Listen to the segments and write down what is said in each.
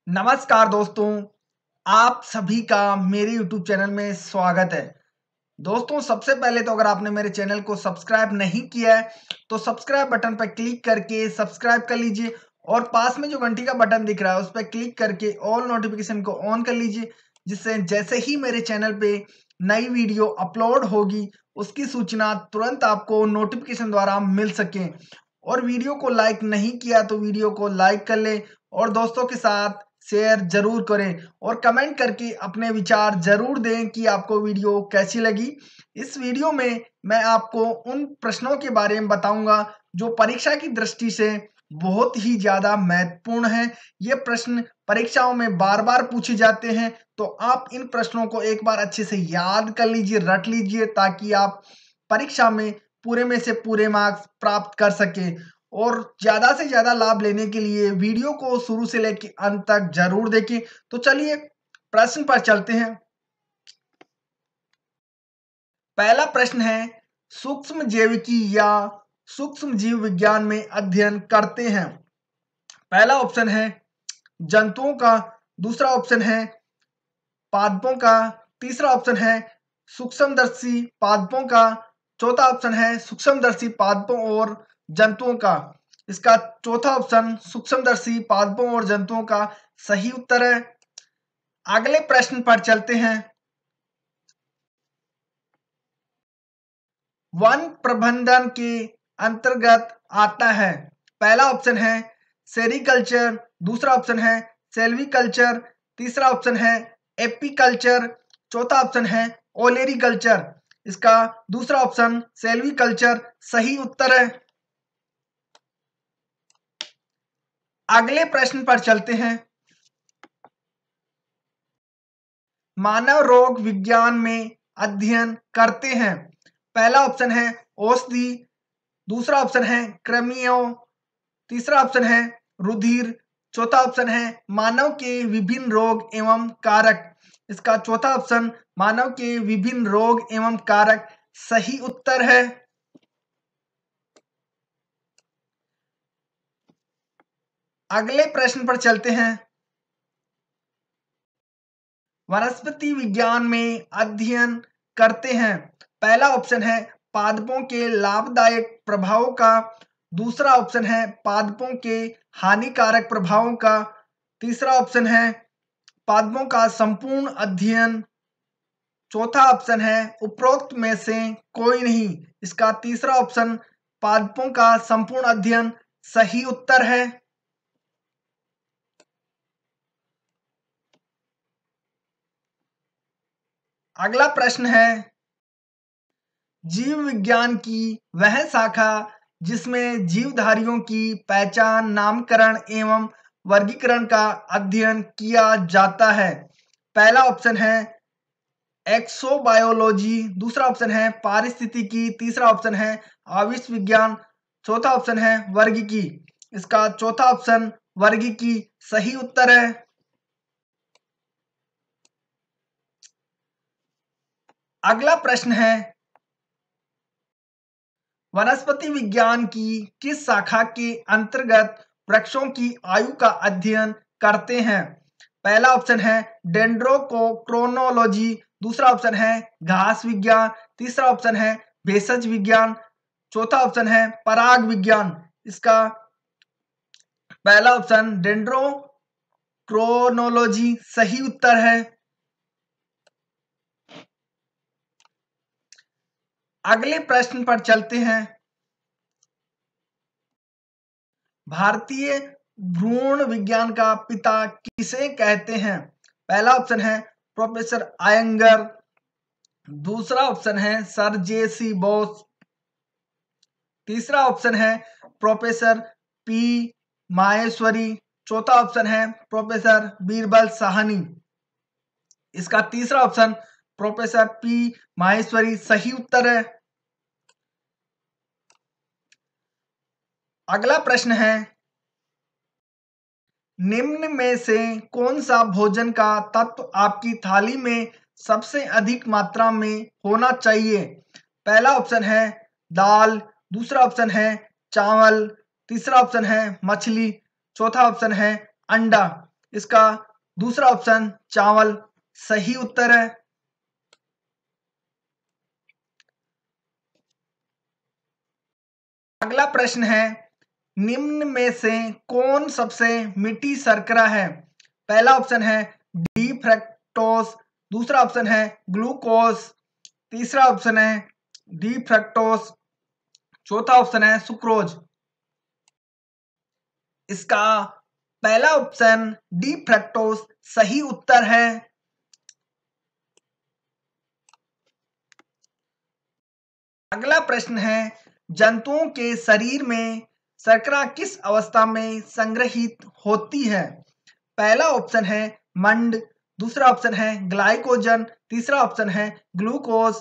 नमस्कार दोस्तों, आप सभी का मेरे YouTube चैनल में स्वागत है। दोस्तों, सबसे पहले तो अगर आपने मेरे चैनल को सब्सक्राइब नहीं किया है, तो सब्सक्राइब बटन पर क्लिक करके सब्सक्राइब कर लीजिए और पास में जो घंटी का बटन दिख रहा है, उस पर क्लिक करके ऑल नोटिफिकेशन को ऑन कर लीजिए, जिससे जैसे ही मेरे चैनल पे नई वीडियो अपलोड होगी, उसकी सूचना तुरंत आपको नोटिफिकेशन द्वारा मिल सके। और वीडियो को लाइक नहीं किया तो वीडियो को लाइक कर लें और दोस्तों के साथ शेयर जरूर करें और कमेंट करके अपने विचार जरूर दें कि आपको वीडियो कैसी लगी। इस वीडियो में मैं आपको उन प्रश्नों के बारे में बताऊंगा जो परीक्षा की दृष्टि से बहुत ही ज्यादा महत्वपूर्ण है। ये प्रश्न परीक्षाओं में बार बार पूछे जाते हैं, तो आप इन प्रश्नों को एक बार अच्छे से याद कर लीजिए, रट लीजिए, ताकि आप परीक्षा में पूरे में से पूरे मार्क्स प्राप्त कर सके। और ज्यादा से ज्यादा लाभ लेने के लिए वीडियो को शुरू से लेकर अंत तक जरूर देखें। तो चलिए प्रश्न पर चलते हैं। पहला प्रश्न है, सूक्ष्म जैविकी या सूक्ष्म जीव विज्ञान में अध्ययन करते हैं। पहला ऑप्शन है जंतुओं का, दूसरा ऑप्शन है पादपों का, तीसरा ऑप्शन है सूक्ष्मदर्शी पादपों का, चौथा ऑप्शन है सूक्ष्मदर्शी पादपों और जंतुओं का। इसका चौथा ऑप्शन सूक्ष्मदर्शी पादपों और जंतुओं का सही उत्तर है। अगले प्रश्न पर चलते हैं। वन प्रबंधन के अंतर्गत आता है। पहला ऑप्शन है सेरिकल्चर, दूसरा ऑप्शन है सेल्वीकल्चर, तीसरा ऑप्शन है एपीकल्चर, चौथा ऑप्शन है ओलेरीकल्चर। इसका दूसरा ऑप्शन सेल्वीकल्चर सही उत्तर है। अगले प्रश्न पर चलते हैं। मानव रोग विज्ञान में अध्ययन करते हैं। पहला ऑप्शन है औषधि, दूसरा ऑप्शन है कृमियों, तीसरा ऑप्शन है रुधिर, चौथा ऑप्शन है मानव के विभिन्न रोग एवं कारक। इसका चौथा ऑप्शन मानव के विभिन्न रोग एवं कारक सही उत्तर है। अगले प्रश्न पर चलते हैं। वनस्पति विज्ञान में अध्ययन करते हैं। पहला ऑप्शन है पादपों के लाभदायक प्रभावों का, दूसरा ऑप्शन है पादपों के हानिकारक प्रभावों का, तीसरा ऑप्शन है पादपों का संपूर्ण अध्ययन, चौथा ऑप्शन है उपरोक्त में से कोई नहीं। इसका तीसरा ऑप्शन पादपों का संपूर्ण अध्ययन सही उत्तर है। अगला प्रश्न है, जीव विज्ञान की वह शाखा जिसमें जीवधारियों की पहचान, नामकरण एवं वर्गीकरण का अध्ययन किया जाता है। पहला ऑप्शन है एक्सोबायोलॉजी, दूसरा ऑप्शन है पारिस्थितिकी, तीसरा ऑप्शन है आविष विज्ञान, चौथा ऑप्शन है वर्गीकी। इसका चौथा ऑप्शन वर्गीकी सही उत्तर है। अगला प्रश्न है, वनस्पति विज्ञान की किस शाखा के अंतर्गत वृक्षों की आयु का अध्ययन करते हैं। पहला ऑप्शन है डेंड्रोक्रोनोलॉजी, दूसरा ऑप्शन है घास विज्ञान, तीसरा ऑप्शन है भेषज विज्ञान, चौथा ऑप्शन है पराग विज्ञान। इसका पहला ऑप्शन डेंड्रोक्रोनोलॉजी सही उत्तर है। अगले प्रश्न पर चलते हैं। भारतीय भ्रूण विज्ञान का पिता किसे कहते हैं। पहला ऑप्शन है प्रोफेसर आयंगर, दूसरा ऑप्शन है सर जे.सी. बोस, तीसरा ऑप्शन है प्रोफेसर पी माहेश्वरी, चौथा ऑप्शन है प्रोफेसर बीरबल साहनी। इसका तीसरा ऑप्शन प्रोफेसर पी माहेश्वरी सही उत्तर है। अगला प्रश्न है, निम्न में से कौन सा भोजन का तत्व आपकी थाली में सबसे अधिक मात्रा में होना चाहिए। पहला ऑप्शन है दाल, दूसरा ऑप्शन है चावल, तीसरा ऑप्शन है मछली, चौथा ऑप्शन है अंडा। इसका दूसरा ऑप्शन चावल सही उत्तर है। अगला प्रश्न है, निम्न में से कौन सबसे मीठी शर्करा है? पहला ऑप्शन है डी फ्रक्टोज, दूसरा ऑप्शन है ग्लूकोज, तीसरा ऑप्शन है डी फ्रक्टोज, चौथा ऑप्शन है सुक्रोज। इसका पहला ऑप्शन डी फ्रक्टोज सही उत्तर है। अगला प्रश्न है, जंतुओं के शरीर में शर्करा किस अवस्था में संग्रहित होती है? पहला ऑप्शन है मंड, दूसरा ऑप्शन है ग्लाइकोजन, तीसरा ऑप्शन है ग्लूकोज,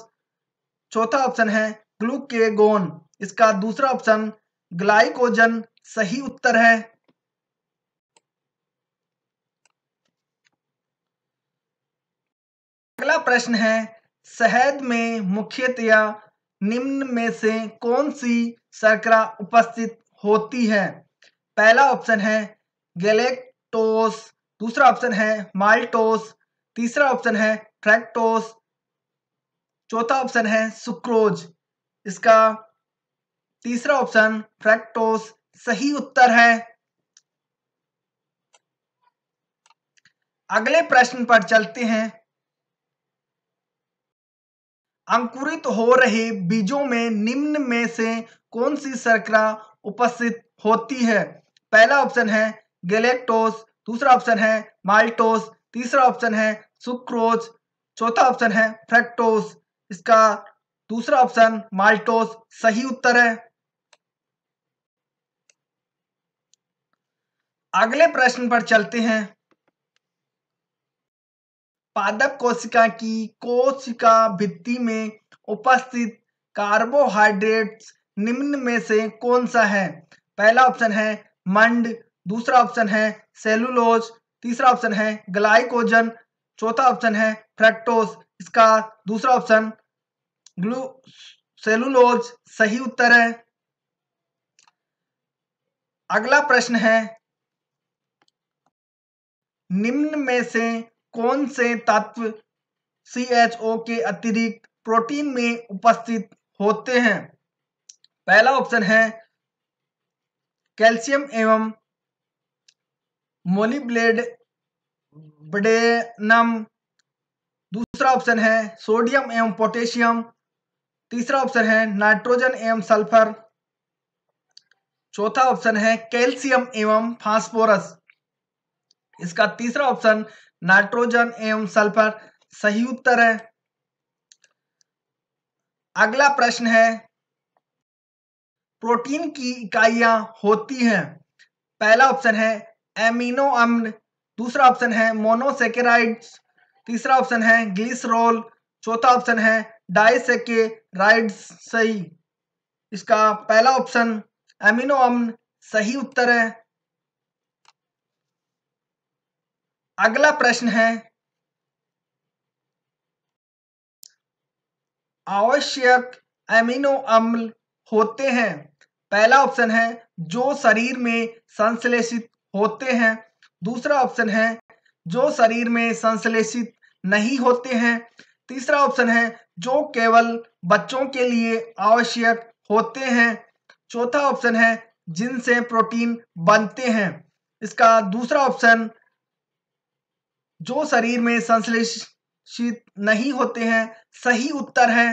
चौथा ऑप्शन है ग्लूकेगोन। इसका दूसरा ऑप्शन ग्लाइकोजन सही उत्तर है। अगला प्रश्न है, शहद में मुख्यतया निम्न में से कौन सी शर्करा उपस्थित होती है? पहला ऑप्शन है गैलेक्टोस, दूसरा ऑप्शन है माल्टोस, तीसरा ऑप्शन है फ्रैक्टोस, चौथा ऑप्शन है सुक्रोज। इसका तीसरा ऑप्शन फ्रैक्टोस सही उत्तर है। अगले प्रश्न पर चलते हैं। अंकुरित हो रहे बीजों में निम्न में से कौन सी शर्करा उपस्थित होती है? पहला ऑप्शन है गैलेक्टोस, दूसरा ऑप्शन है माल्टोस, तीसरा ऑप्शन है सुक्रोज, चौथा ऑप्शन है फ्रैक्टोस। इसका दूसरा ऑप्शन माल्टोस सही उत्तर है। अगले प्रश्न पर चलते हैं। पादप कोशिका की कोशिका भित्ति में उपस्थित कार्बोहाइड्रेट्स निम्न में से कौन सा है? पहला ऑप्शन है मंड, दूसरा ऑप्शन है सेलुलोज, तीसरा ऑप्शन है ग्लाइकोजन, चौथा ऑप्शन है फ्रक्टोज। इसका दूसरा ऑप्शन सेलुलोज सही उत्तर है। अगला प्रश्न है, निम्न में से कौन से तत्व CHO के अतिरिक्त प्रोटीन में उपस्थित होते हैं? पहला ऑप्शन है कैल्शियम एवं मोलिब्डेनम, दूसरा ऑप्शन है सोडियम एवं पोटेशियम, तीसरा ऑप्शन है नाइट्रोजन एवं सल्फर, चौथा ऑप्शन है कैल्शियम एवं फास्फोरस। इसका तीसरा ऑप्शन नाइट्रोजन एवं सल्फर सही उत्तर है। अगला प्रश्न है, प्रोटीन की इकाइयां होती हैं। पहला ऑप्शन है एमिनो अम्ल, दूसरा ऑप्शन है मोनोसेकेराइड्स, तीसरा ऑप्शन है ग्लिसरॉल, चौथा ऑप्शन है डाइसेकेराइड्स सही। इसका पहला ऑप्शन एमिनो अम्ल सही उत्तर है। अगला प्रश्न है, आवश्यक एमिनो अम्ल होते हैं। पहला ऑप्शन है जो शरीर में संश्लेषित होते हैं, दूसरा ऑप्शन है जो शरीर में संश्लेषित नहीं होते हैं, तीसरा ऑप्शन है जो केवल बच्चों के लिए आवश्यक होते हैं, चौथा ऑप्शन है जिनसे प्रोटीन बनते हैं। इसका दूसरा ऑप्शन जो शरीर में संश्लेषित नहीं होते हैं सही उत्तर है।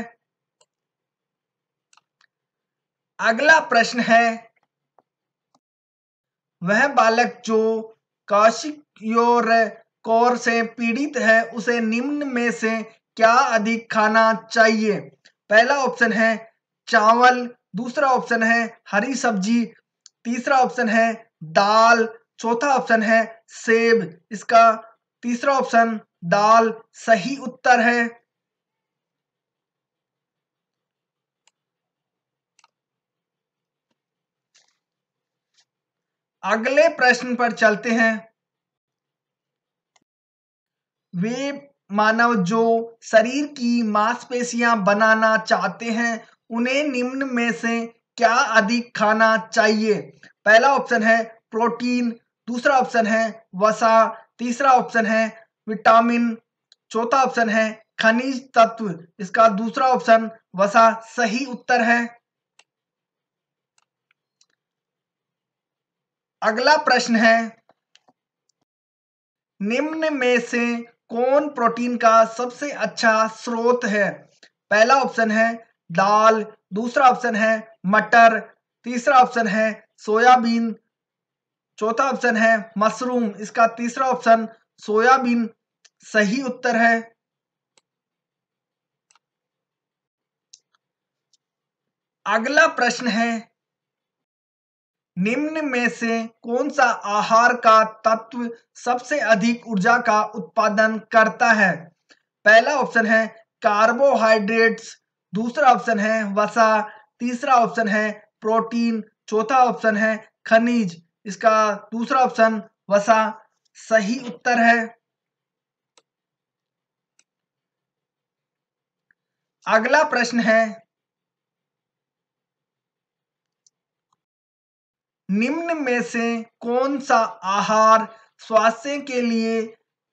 अगला प्रश्न है, वह बालक जो क्वाशियोर से पीड़ित है उसे निम्न में से क्या अधिक खाना चाहिए? पहला ऑप्शन है चावल, दूसरा ऑप्शन है हरी सब्जी, तीसरा ऑप्शन है दाल, चौथा ऑप्शन है सेब। इसका तीसरा ऑप्शन दाल सही उत्तर है। अगले प्रश्न पर चलते हैं। वे मानव जो शरीर की मांसपेशियां बनाना चाहते हैं उन्हें निम्न में से क्या अधिक खाना चाहिए? पहला ऑप्शन है प्रोटीन, दूसरा ऑप्शन है वसा, तीसरा ऑप्शन है विटामिन, चौथा ऑप्शन है खनिज तत्व, इसका दूसरा ऑप्शन वसा सही उत्तर है। अगला प्रश्न है, निम्न में से कौन प्रोटीन का सबसे अच्छा स्रोत है? पहला ऑप्शन है दाल, दूसरा ऑप्शन है मटर, तीसरा ऑप्शन है सोयाबीन, चौथा ऑप्शन है मशरूम, इसका तीसरा ऑप्शन सोयाबीन सही उत्तर है। अगला प्रश्न है, निम्न में से कौन सा आहार का तत्व सबसे अधिक ऊर्जा का उत्पादन करता है? पहला ऑप्शन है कार्बोहाइड्रेट्स, दूसरा ऑप्शन है वसा, तीसरा ऑप्शन है प्रोटीन, चौथा ऑप्शन है खनिज, इसका दूसरा ऑप्शन वसा सही उत्तर है। अगला प्रश्न है, निम्न में से कौन सा आहार स्वास्थ्य के लिए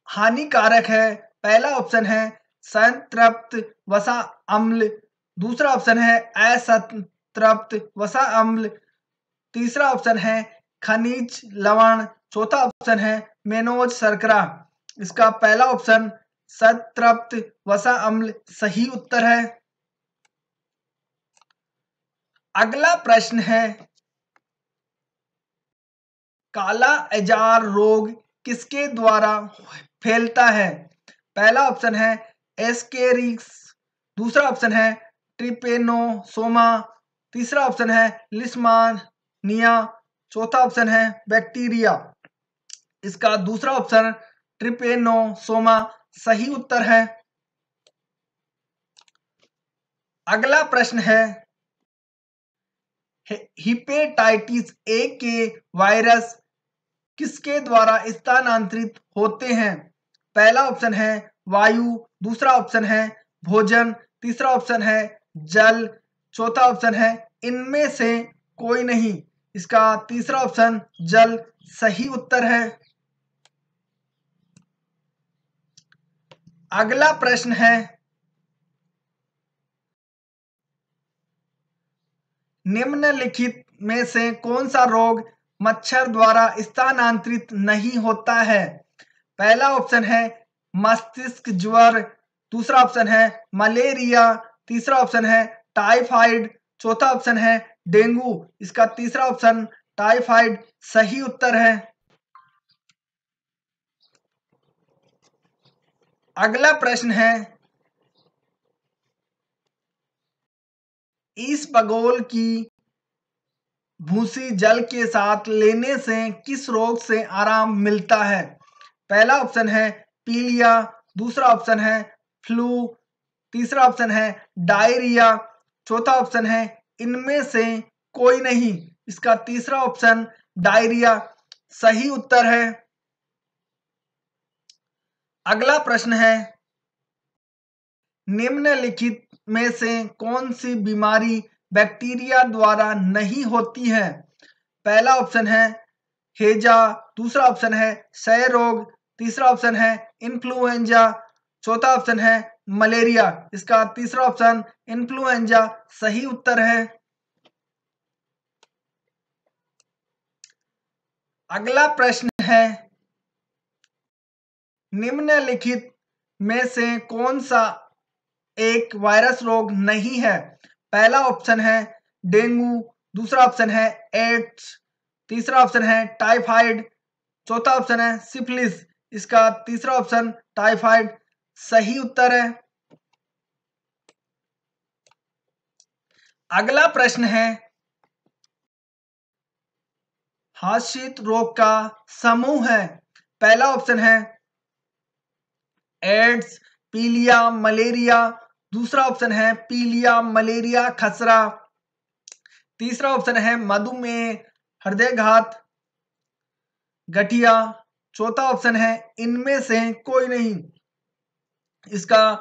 हानिकारक है? पहला ऑप्शन है संतृप्त वसा अम्ल, दूसरा ऑप्शन है असंतृप्त वसा अम्ल, तीसरा ऑप्शन है खनिज लवण, चौथा ऑप्शन है मेनोज शर्करा, इसका पहला ऑप्शन संतृप्त वसा अम्ल सही उत्तर है। अगला प्रश्न है, काला अजार रोग किसके द्वारा फैलता है? पहला ऑप्शन है एस्केरिक्स, दूसरा ऑप्शन है ट्रिपेनोसोमा, तीसरा ऑप्शन है लिस्मानिया, चौथा ऑप्शन है बैक्टीरिया, इसका दूसरा ऑप्शन ट्रिपेनोसोमा सही उत्तर है। अगला प्रश्न है, हेपेटाइटिस ए के वायरस किसके द्वारा स्थानांतरित होते हैं? पहला ऑप्शन है वायु, दूसरा ऑप्शन है भोजन, तीसरा ऑप्शन है जल, चौथा ऑप्शन है इनमें से कोई नहीं, इसका तीसरा ऑप्शन जल सही उत्तर है। अगला प्रश्न है, निम्नलिखित में से कौन सा रोग मच्छर द्वारा स्थानांतरित नहीं होता है? पहला ऑप्शन है मस्तिष्क ज्वर, दूसरा ऑप्शन है मलेरिया, तीसरा ऑप्शन है टाइफाइड, चौथा ऑप्शन है डेंगू, इसका तीसरा ऑप्शन टाइफाइड सही उत्तर है। अगला प्रश्न है, इसबगोल की भूसी जल के साथ लेने से किस रोग से आराम मिलता है? पहला ऑप्शन है पीलिया, दूसरा ऑप्शन है फ्लू, तीसरा ऑप्शन है डायरिया, चौथा ऑप्शन है इनमें से कोई नहीं, इसका तीसरा ऑप्शन डायरिया सही उत्तर है। अगला प्रश्न है, निम्नलिखित में से कौन सी बीमारी बैक्टीरिया द्वारा नहीं होती है? पहला ऑप्शन है हेजा, दूसरा ऑप्शन है क्षय रोग, तीसरा ऑप्शन है इन्फ्लुएंजा, चौथा ऑप्शन है मलेरिया, इसका तीसरा ऑप्शन इन्फ्लुएंजा सही उत्तर है। अगला प्रश्न है, निम्नलिखित में से कौन सा एक वायरस रोग नहीं है? पहला ऑप्शन है डेंगू, दूसरा ऑप्शन है एड्स, तीसरा ऑप्शन है टाइफाइड, चौथा ऑप्शन है सिफिलिस, इसका तीसरा ऑप्शन टाइफाइड सही उत्तर है। अगला प्रश्न है, हाशित रोग का समूह है। पहला ऑप्शन है एड्स, पीलिया, मलेरिया, दूसरा ऑप्शन है पीलिया, मलेरिया, खसरा, तीसरा ऑप्शन है मधुमेह, हृदयघात, गठिया, चौथा ऑप्शन है इनमें से कोई नहीं, इसका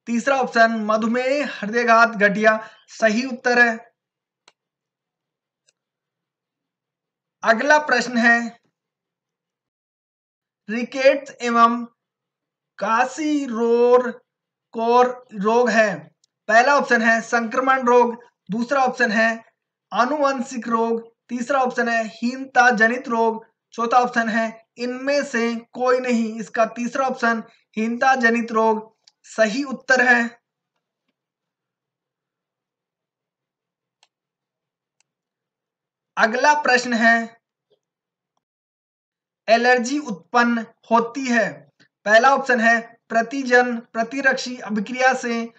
तीसरा ऑप्शन मधुमेह, हृदयघात, गठिया सही उत्तर है। अगला प्रश्न है, रिकेट्स एवं काशिरोकोर रोग है? पहला ऑप्शन है संक्रमण रोग, दूसरा ऑप्शन है आनुवंशिक रोग, तीसरा ऑप्शन है हीनता जनित रोग, चौथा ऑप्शन है इनमें से कोई नहीं। इसका तीसरा ऑप्शन हीनता जनित रोग सही उत्तर है। अगला प्रश्न है एलर्जी उत्पन्न होती है? पहला ऑप्शन है प्रतिजन प्रतिरक्षी अभिक्रिया से,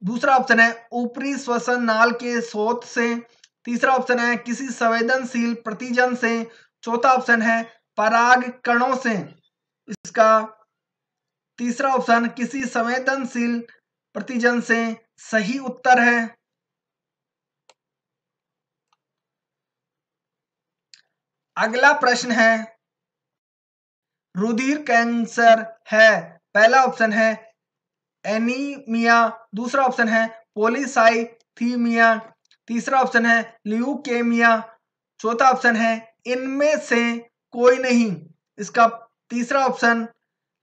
दूसरा ऑप्शन है ऊपरी श्वसन नाल के स्रोत से, तीसरा ऑप्शन है किसी संवेदनशील प्रतिजन से, चौथा ऑप्शन है पराग कणों से। इसका तीसरा ऑप्शन किसी संवेदनशील प्रतिजन से सही उत्तर है। अगला प्रश्न है रुधिर कैंसर है? पहला ऑप्शन है एनीमिया, दूसरा ऑप्शन है पॉलीसाइथीमिया, तीसरा ऑप्शन है ल्यूकेमिया, चौथा ऑप्शन है इनमें से कोई नहीं। इसका तीसरा ऑप्शन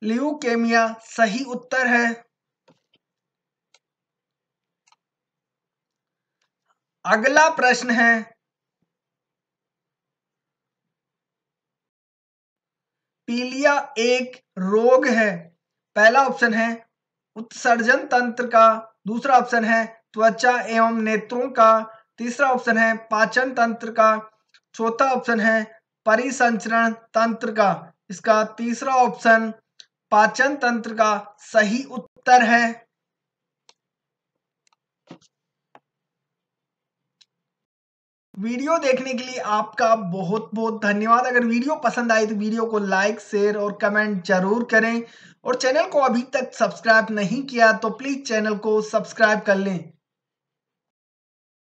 ल्यूकेमिया सही उत्तर है। अगला प्रश्न है पीलिया एक रोग है? पहला ऑप्शन है उत्सर्जन तंत्र का, दूसरा ऑप्शन है त्वचा एवं नेत्रों का, तीसरा ऑप्शन है पाचन तंत्र का, चौथा ऑप्शन है परिसंचरण तंत्र का। इसका तीसरा ऑप्शन पाचन तंत्र का सही उत्तर है। वीडियो देखने के लिए आपका बहुत बहुत धन्यवाद। अगर वीडियो पसंद आए तो वीडियो को लाइक शेयर और कमेंट जरूर करें और चैनल को अभी तक सब्सक्राइब नहीं किया तो प्लीज चैनल को सब्सक्राइब कर लें।